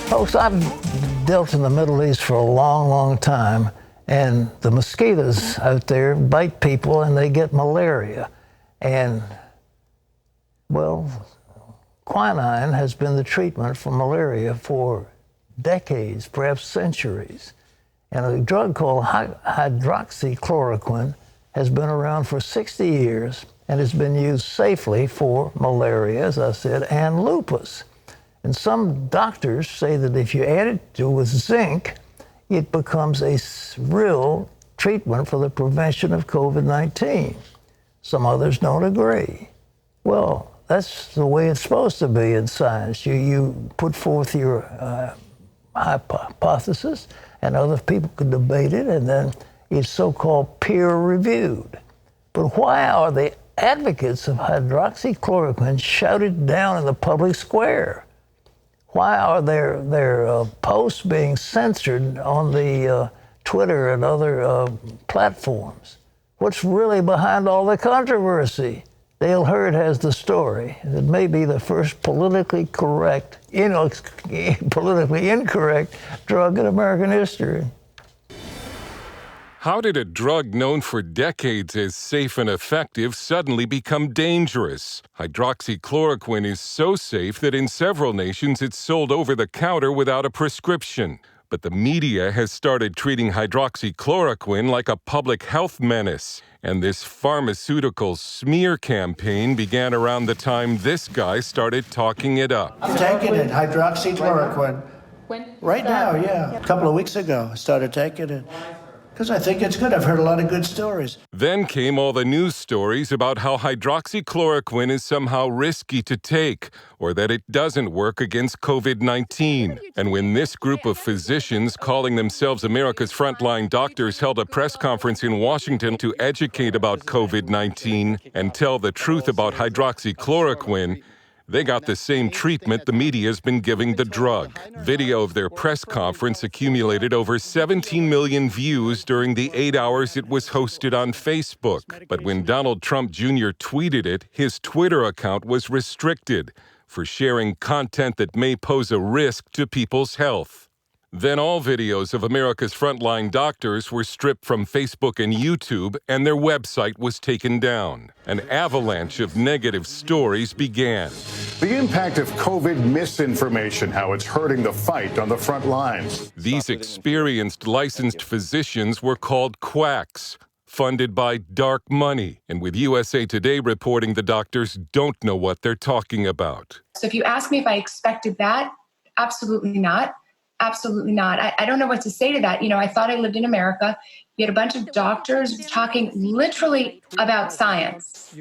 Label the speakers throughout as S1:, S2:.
S1: Folks, I've dealt in the Middle East for a long, long time, and the mosquitoes out there bite people and they get malaria. And, well, quinine has been the treatment for malaria for decades, perhaps centuries. And a drug called hydroxychloroquine has been around for 60 years and has been used safely for malaria, as I said, and lupus. And some doctors say that if you add it with zinc, it becomes a real treatment for the prevention of COVID-19. Some others don't agree. Well, that's the way it's supposed to be in science. You put forth your hypothesis, and other people could debate it, and then it's so-called peer-reviewed. But why are the advocates of hydroxychloroquine shouted down in the public square? Why are their posts being censored on the Twitter and other platforms? What's really behind all the controversy? Dale Hurd has the story. It may be the first politically incorrect drug in American history.
S2: How did a drug known for decades as safe and effective suddenly become dangerous? Hydroxychloroquine is so safe that in several nations it's sold over the counter without a prescription. But the media has started treating hydroxychloroquine like a public health menace. And this pharmaceutical smear campaign began around the time this guy started talking it up.
S3: I'm taking it, hydroxychloroquine. Right now, yeah. A couple of weeks ago, I started taking it. Because I think it's good. I've heard a lot of good stories.
S2: Then came all the news stories about how hydroxychloroquine is somehow risky to take, or that it doesn't work against COVID-19. And when this group of physicians, calling themselves America's frontline doctors, held a press conference in Washington to educate about COVID-19 and tell the truth about hydroxychloroquine, they got the same treatment the media's been giving the drug. Video of their press conference accumulated over 17 million views during the 8 hours it was hosted on Facebook. But when Donald Trump Jr. tweeted it, his Twitter account was restricted for sharing content that may pose a risk to people's health. Then all videos of America's frontline doctors were stripped from Facebook and YouTube, and their website was taken down. An avalanche of negative stories began.
S4: The impact of COVID misinformation, how it's hurting the fight on the front lines.
S2: These experienced licensed physicians were called quacks, funded by dark money. And with USA Today reporting the doctors don't know what they're talking about.
S5: So if you ask me if I expected that, absolutely not. Absolutely not. I don't know what to say to that. I thought I lived in America. You had a bunch of doctors talking literally about science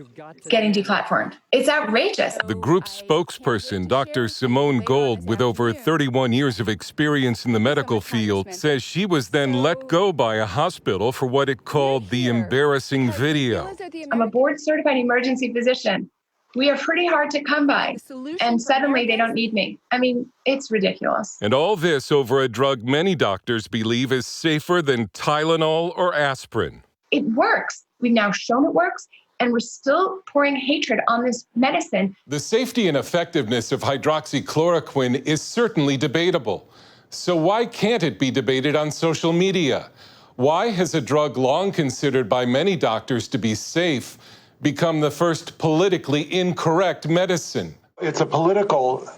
S5: getting deplatformed. It's outrageous.
S2: The group's spokesperson, Dr. Simone Gold, with over 31 years of experience in the medical field, says she was then let go by a hospital for what it called the embarrassing video.
S5: I'm a board-certified emergency physician. We are pretty hard to come by, and suddenly they don't need me. I mean, it's ridiculous.
S2: And all this over a drug many doctors believe is safer than Tylenol or aspirin.
S5: It works. We've now shown it works, and we're still pouring hatred on this medicine.
S2: The safety and effectiveness of hydroxychloroquine is certainly debatable. So why can't it be debated on social media? Why has a drug long considered by many doctors to be safe become the first politically incorrect medicine?
S6: It's a political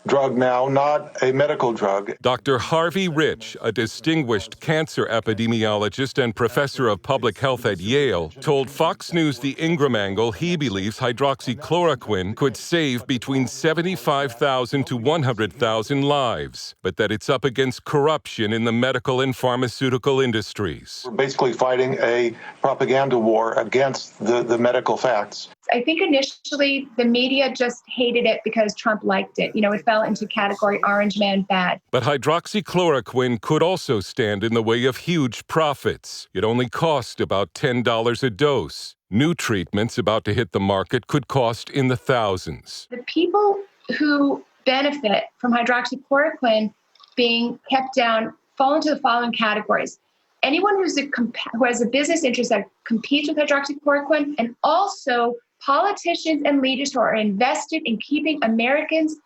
S6: drug now, not a medical drug.
S2: Dr. Harvey Rich, a distinguished cancer epidemiologist and professor of public health at Yale, told Fox News The Ingram Angle he believes hydroxychloroquine could save between 75,000 to 100,000 lives, but that it's up against corruption in the medical and pharmaceutical industries.
S6: We're basically fighting a propaganda war against the medical facts.
S5: I think initially the media just hated it because Trump liked it. It fell into category orange man bad.
S2: But hydroxychloroquine could also stand in the way of huge profits. It only cost about $10 a dose. New treatments about to hit the market could cost in the thousands.
S5: The people who benefit from hydroxychloroquine being kept down fall into the following categories. Anyone who has a business interest that competes with hydroxychloroquine, and also politicians and leaders who are invested in keeping Americans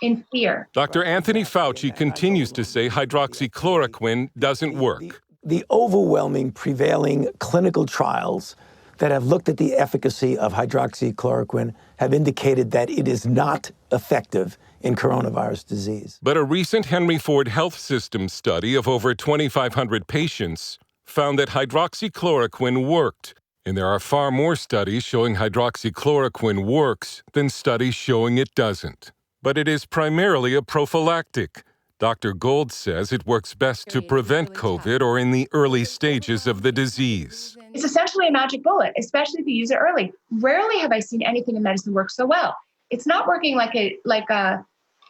S5: in fear.
S2: Dr. Anthony Fauci continues to say hydroxychloroquine doesn't work.
S7: The overwhelming prevailing clinical trials that have looked at the efficacy of hydroxychloroquine have indicated that it is not effective in coronavirus disease.
S2: But a recent Henry Ford Health System study of over 2,500 patients found that hydroxychloroquine worked. And there are far more studies showing hydroxychloroquine works than studies showing it doesn't. But it is primarily a prophylactic. Dr. Gold says it works best to prevent COVID or in the early stages of the disease.
S5: It's essentially a magic bullet, especially if you use it early. Rarely have I seen anything in medicine work so well. It's not working like an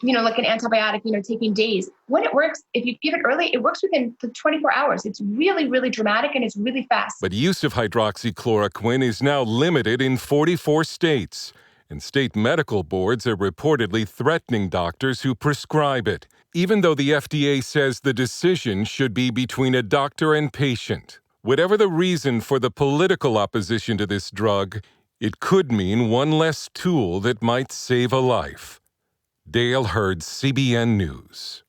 S5: antibiotic, taking days. When it works, if you give it early, it works within 24 hours. It's really, really dramatic and it's really fast.
S2: But use of hydroxychloroquine is now limited in 44 states. And state medical boards are reportedly threatening doctors who prescribe it, even though the FDA says the decision should be between a doctor and patient. Whatever the reason for the political opposition to this drug, it could mean one less tool that might save a life. Dale Hurd, CBN News.